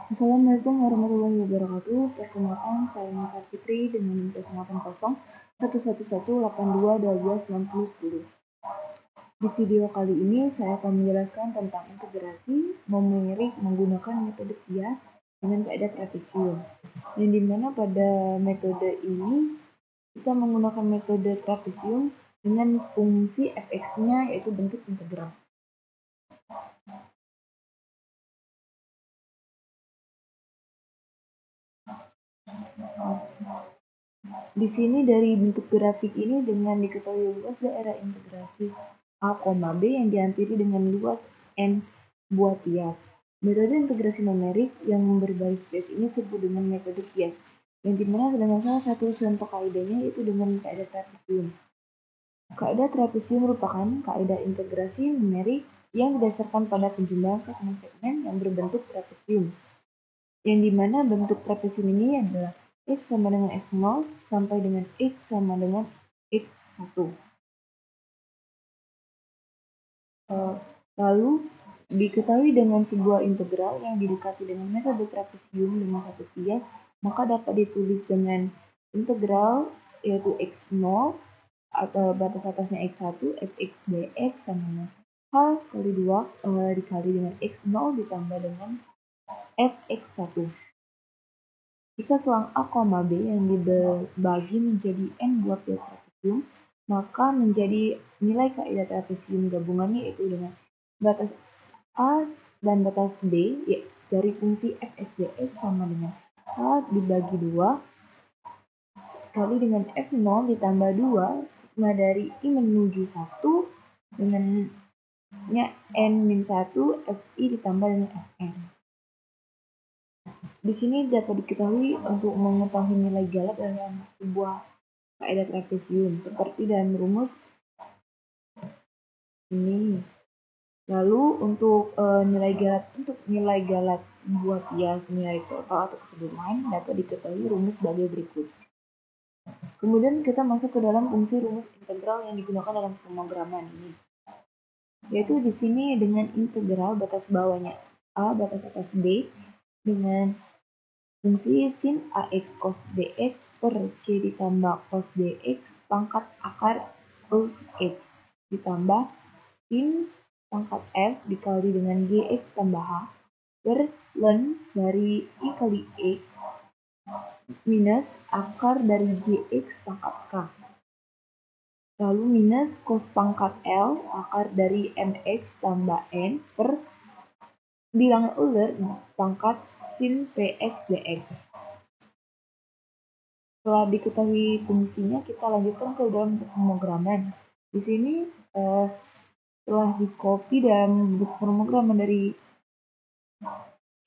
Assalamualaikum warahmatullahi wabarakatuh. Perkenalkan, saya Nisa Fitri dengan NIM 08011182126010. Di video kali ini saya akan menjelaskan tentang integrasi numerik menggunakan metode kias dengan kaidah trapesium. Yang dimana pada metode ini kita menggunakan metode trapesium dengan fungsi fx-nya yaitu bentuk integral. Di sini dari bentuk grafik ini dengan diketahui luas daerah integrasi A, B yang diampiri dengan luas N buah kias. Metode integrasi numerik yang berbaris kias ini disebut dengan metode kias, yang dimana dengan salah satu contoh kaidahnya yaitu dengan kaidah trapesium. Kaidah trapesium merupakan kaidah integrasi numerik yang didasarkan pada penjumlahan segmen-segmen yang berbentuk trapesium, yang dimana bentuk trapesium ini adalah X sama dengan X0 sampai dengan X sama dengan X1. Lalu diketahui dengan sebuah integral yang didekati dengan metode trapesium dengan satu kias, maka dapat ditulis dengan integral yaitu X0 atau batas atasnya X1 fx dx sama dengan H kali 2 dikali dengan X0 ditambah dengan fx1. Jika selang A, B yang dibagi menjadi N buah pil trapesium, maka menjadi nilai kaidah trapesium gabungannya yaitu dengan batas A dan batas B ya, dari fungsi fx dx sama dengan H dibagi 2 kali dengan F0 ditambah 2 sigma dari I menuju 1 dengan N-1 Fi ditambah dengan Fn. Di sini dapat diketahui untuk mengetahui nilai galat dalam sebuah kaidah trapesium seperti dalam rumus ini. Lalu untuk nilai galat buah kias nilai total atau keseluruhan dapat diketahui rumus sebagai berikut. Kemudian kita masuk ke dalam fungsi rumus integral yang digunakan dalam pemrograman ini, yaitu di sini dengan integral batas bawahnya A batas atas B dengan fungsi sin AX cos DX per C ditambah cos DX pangkat akar X ditambah sin pangkat F dikali dengan GX tambah H per ln dari I kali X minus akar dari GX pangkat K. Lalu minus cos pangkat L akar dari MX tambah N per bilangan ular pangkat sin PX dx. Setelah diketahui fungsinya, kita lanjutkan ke dalam pemrograman. Di sini telah di-copy dalam bentuk pemrograman dari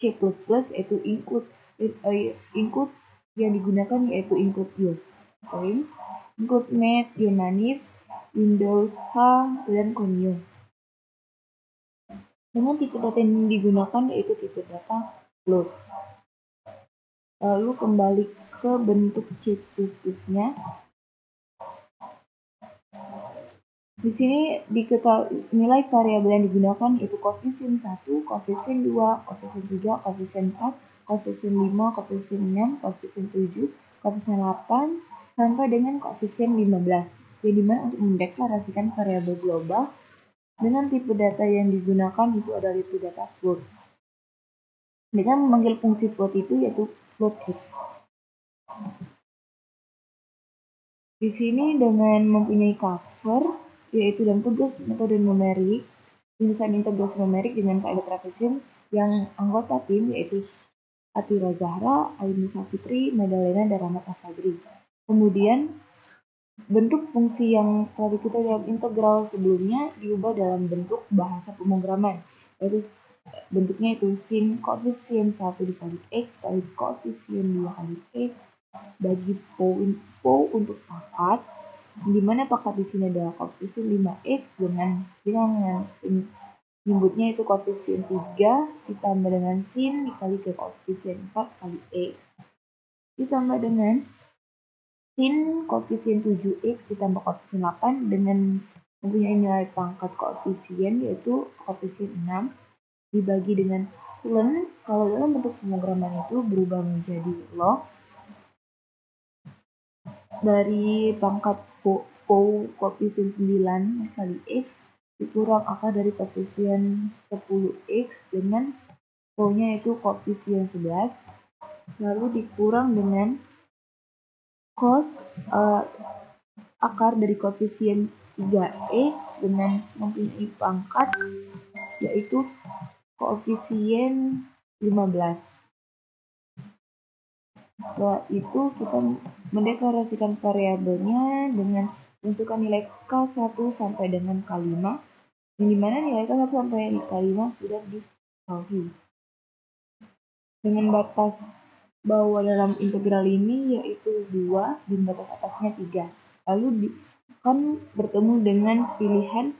C++ yaitu include yang digunakan yaitu include use, include math, Yunani, Windows H, dan Chromium. Dengan tipe data yang digunakan yaitu tipe data float. Lalu kembali ke bentuk C++-nya. Di sini diketahui nilai variabel yang digunakan yaitu koefisien 1, koefisien 2, koefisien 3, koefisien 4, koefisien 5, koefisien 6, koefisien 7, koefisien 8, sampai dengan koefisien 15. Yang dimana untuk mendeklarasikan variabel global dengan tipe data yang digunakan itu adalah tipe data float. Dengan memanggil fungsi float itu yaitu float x. Di sini dengan mempunyai cover yaitu dalam tugas metode numerik, penyelesaian integrasi numerik dengan kaidah trapesium yang anggota tim yaitu Atira Zahra, Ainisa Fitri, Madalena, dan Rahmat Afadri. Kemudian bentuk fungsi yang telah diketahui dalam integral sebelumnya diubah dalam bentuk bahasa pemrograman, yaitu bentuknya itu sin koefisien 1 dikali X kali koefisien 2 kali X bagi po untuk pangkat, dimana pangkat di sini adalah koefisien 5x dengan penyebutnya itu koefisien 3 ditambah dengan sin dikali ke koefisien 4 kali x ditambah dengan sin koefisien 7x ditambah koefisien 8 dengan mempunyai nilai pangkat koefisien yaitu koefisien 6 dibagi dengan len kalau dalam bentuk pemrograman itu berubah menjadi log dari pangkat koefisien 9 kali X dikurang akar dari koefisien 10X dengan nya itu koefisien 11, lalu dikurang dengan cos akar dari koefisien 3X dengan mempunyai pangkat yaitu koefisien 15. Setelah itu kita mendeklarasikan variabelnya dengan masukkan nilai K1 sampai dengan K5, di mana nilai K1 sampai K5 sudah diketahui. Dengan batas bawah dalam integral ini yaitu 2 dan batas atasnya 3. Lalu akan bertemu dengan pilihan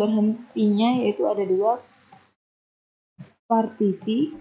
berhentinya yaitu ada 2 partisi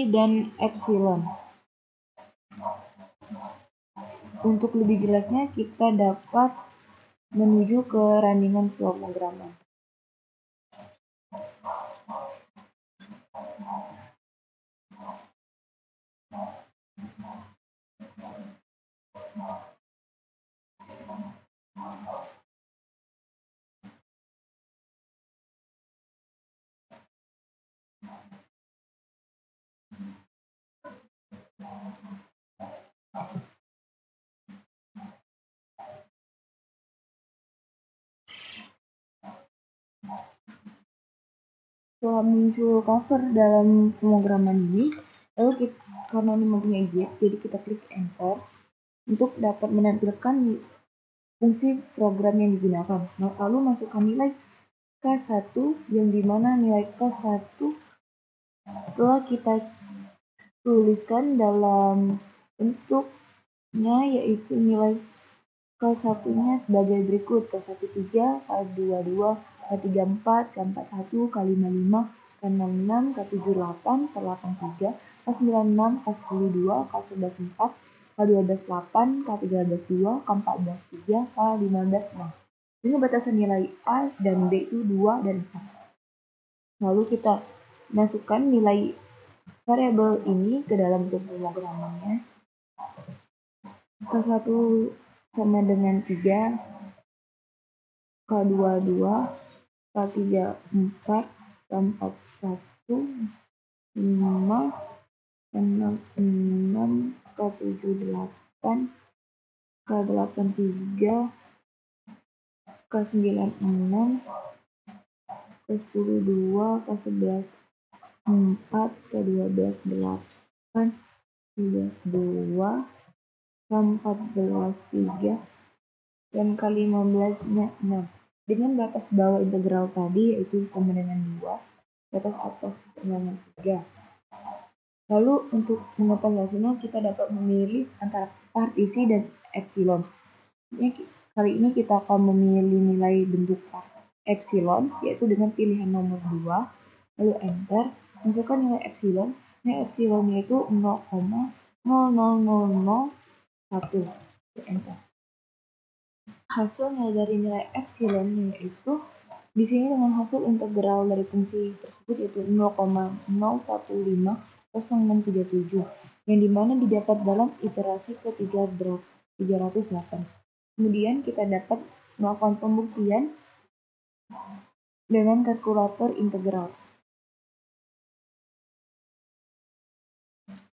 dan epsilon. Untuk lebih jelasnya kita dapat menuju ke randingan pemrograman. Setelah muncul cover dalam pemrograman ini, lalu karena ini mempunyai gap, jadi kita klik enter untuk dapat menampilkan fungsi program yang digunakan. Lalu masukkan nilai K1 yang dimana nilai K1 telah kita tuliskan dalam bentuknya yaitu nilai K1-nya sebagai berikut: K13, K22, K34, K41, K55, K66, K78, K83, K96, K102, K114, K128, K132, K143, K156. Dengan batasan nilai A dan B itu 2 dan 4. Lalu kita masukkan nilai variabel ini ke dalam bentuk pemrogramannya. K1 sama dengan 3, K22, K34, K41, 5, K66, K78, K83, K96, K102, K11 4, K12 8, K12 2, K14 3, dan K15-nya 6. Dengan batas bawah integral tadi yaitu sama dengan 2, batas atas sama dengan 3. Lalu untuk mengetahui hasilnya kita dapat memilih antara partisi dan epsilon. Kali ini kita akan memilih nilai bentuk epsilon yaitu dengan pilihan nomor 2, lalu enter, masukkan nilai epsilon. Nilai epsilon yaitu 0,00001. Enter. Hasilnya dari nilai epsilon yaitu di sini dengan hasil integral dari fungsi tersebut yaitu 0,0150637 yang dimana didapat dalam iterasi ke-308. Kemudian kita dapat melakukan pembuktian dengan kalkulator integral.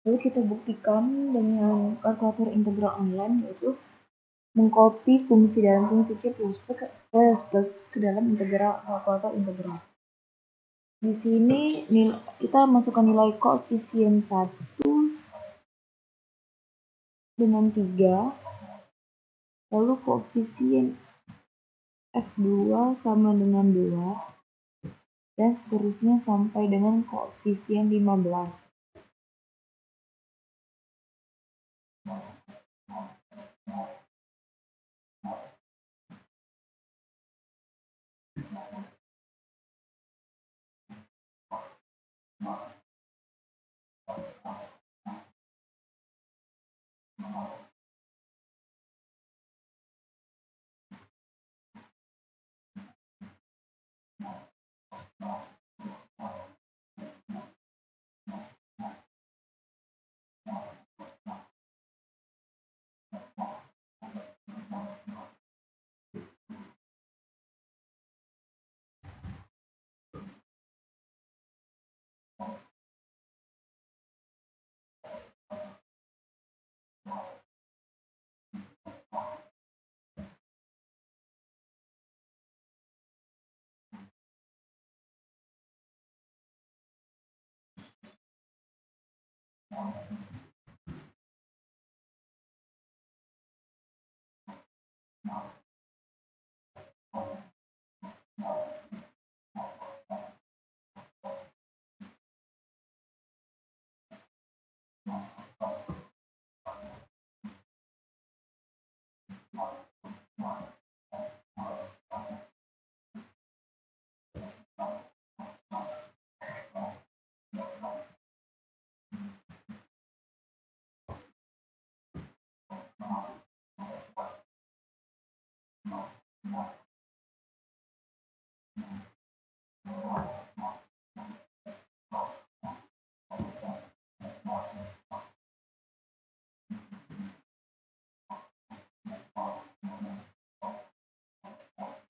Lalu kita buktikan dengan kalkulator integral online yaitu mengcopy fungsi dalam fungsi C++ ke dalam integral kalkulator integral. Di sini kita masukkan nilai koefisien 1 dengan 3, lalu koefisien F2 sama dengan 2, dan seterusnya sampai dengan koefisien 15.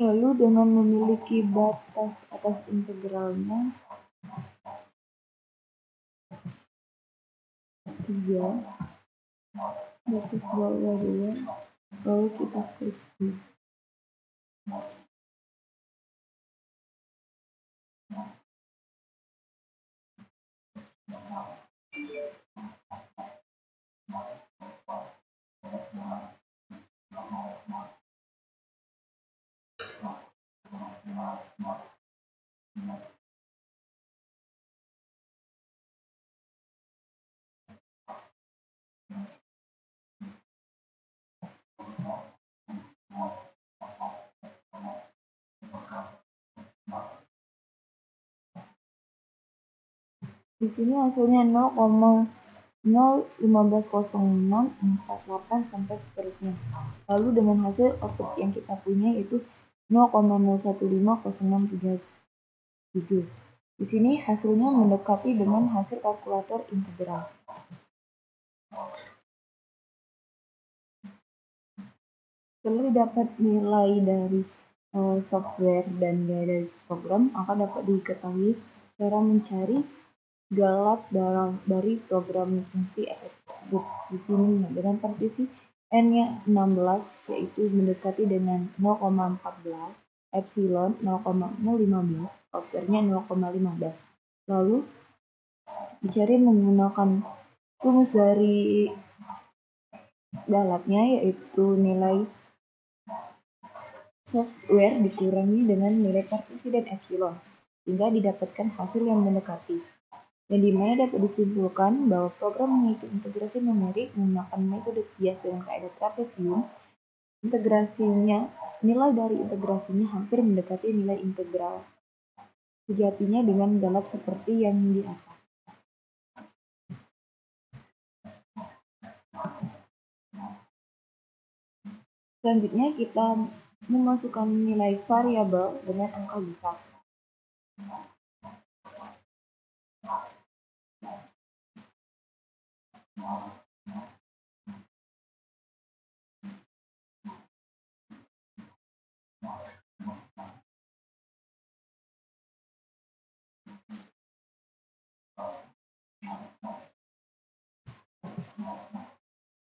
Lalu dengan memiliki batas atas integralnya 3, batas bawah 2, lalu kita friksi. Di sini hasilnya 0,0150648 sampai seterusnya. Lalu dengan hasil output yang kita punya yaitu 0,0150637. Di sini hasilnya mendekati dengan hasil kalkulator integral. Setelah dapat nilai dari software dan nilai dari program, akan dapat diketahui cara mencari galat dari program fungsi f(x) tersebut. Di sini dengan partisi n-nya 16 yaitu mendekati dengan 0,14, epsilon 0,015, software-nya 0,15. Lalu dicari menggunakan rumus dari galatnya yaitu nilai software dikurangi dengan nilai partisi dan epsilon hingga didapatkan hasil yang mendekati. Yang dimana dapat disimpulkan bahwa program menghitung integrasi numerik menggunakan metode kias dengan kaidah trapesium, nilai dari integrasinya hampir mendekati nilai integral sejatinya dengan galat seperti yang di atas. Selanjutnya kita memasukkan nilai variabel dengan angka besar.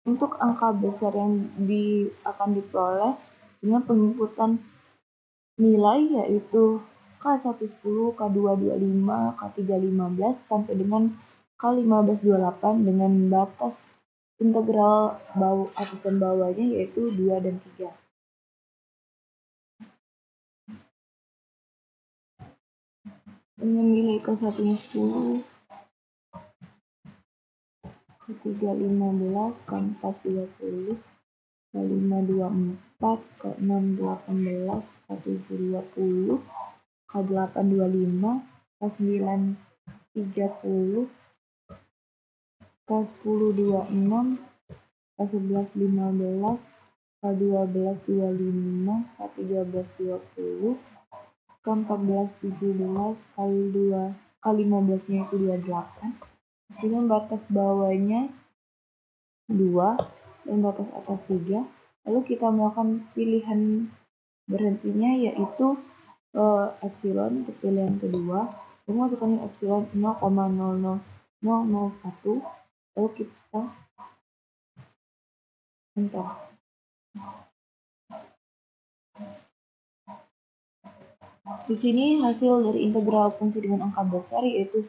Untuk angka besar yang akan diperoleh dengan penginputan nilai yaitu K110, K225, K315 sampai dengan K1528 dengan batas integral atas dan bawahnya yaitu 2 dan 3. Dengan nilai K110, K315, K420, K524, K618, K720, K825, K930, K1026, K1115, K1225, K1320, K1417, K15-nya itu 28, dengan batas bawahnya 2 dan batas atas 3. Lalu kita melakukan pilihan berhentinya yaitu epsilon untuk pilihan kedua. Lalu masukkan epsilon 0,00001, lalu kita enter. Di sini hasil dari integral fungsi dengan angka besar yaitu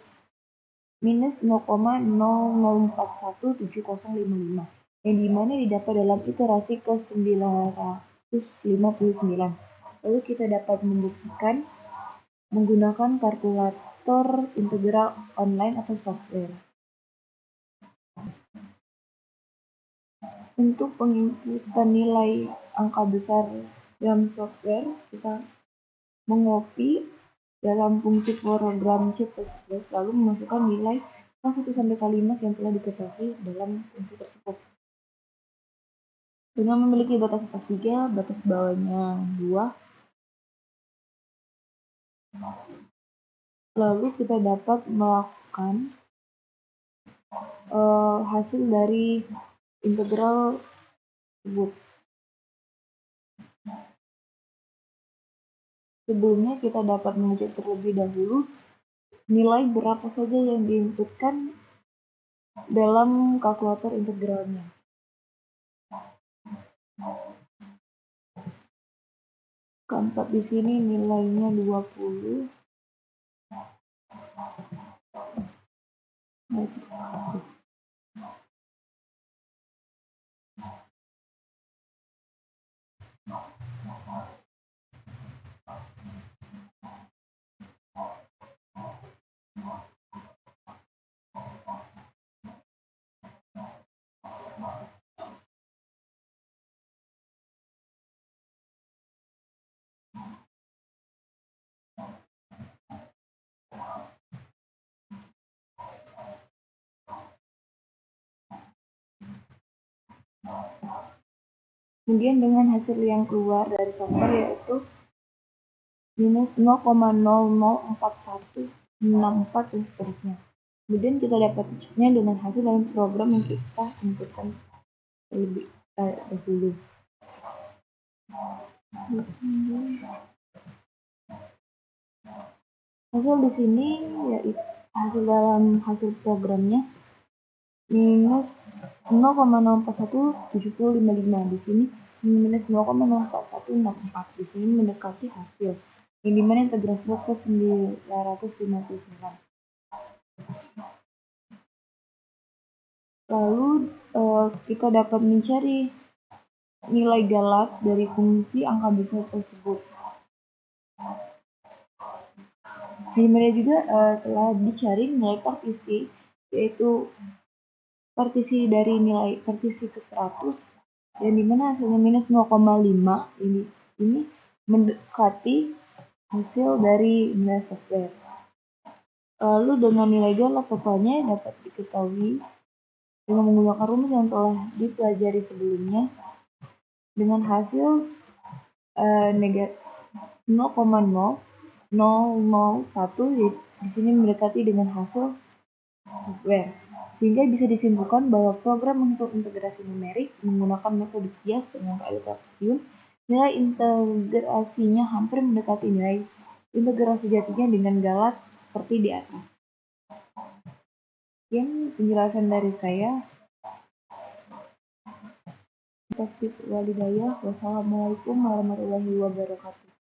minus 0,0041705, yang dimana didapat dalam iterasi ke 959. Lalu kita dapat membuktikan menggunakan kalkulator integral online atau software. Untuk penginputan nilai angka besar dalam software, kita mengopi dalam fungsi program C++, lalu memasukkan nilai K1 sampai K5 yang telah diketahui dalam fungsi tersebut. Dengan memiliki batas atas 3, batas bawahnya 2, lalu kita dapat melakukan hasil dari integral tersebut. Sebelumnya kita dapat mengecek terlebih dahulu nilai berapa saja yang diinputkan dalam kalkulator integralnya. Keempat di sini nilainya 20. Kemudian dengan hasil yang keluar dari software yaitu minus 0,004164 dan seterusnya. Kemudian kita dapatnya dengan hasil dari program yang kita inputkan terlebih dahulu. Hasil di sini yaitu hasil dalam hasil programnya minus 0,0417055. Di sini minus 0,04164. Di sini mendekati hasil yang dimana integrasinya ke 959. Lalu kita dapat mencari nilai galat dari fungsi angka besar tersebut. Dimana juga telah dicari nilai partisi, yaitu partisi dari nilai partisi ke 100, yang dimana hasilnya minus 0,5. Ini mendekati hasil dari nilai software. Lalu dengan nilai galat totalnya dapat diketahui dengan menggunakan rumus yang telah dipelajari sebelumnya dengan hasil negatif 0,0001. Di sini mendekati dengan hasil software, sehingga bisa disimpulkan bahwa program menghitung integrasi numerik menggunakan metode kias dengan kaidah Gaussian, nilai integrasinya hampir mendekati nilai integrasi jadinya dengan galat seperti di atas. Sekian penjelasan dari saya. Wassalamualaikum warahmatullahi wabarakatuh.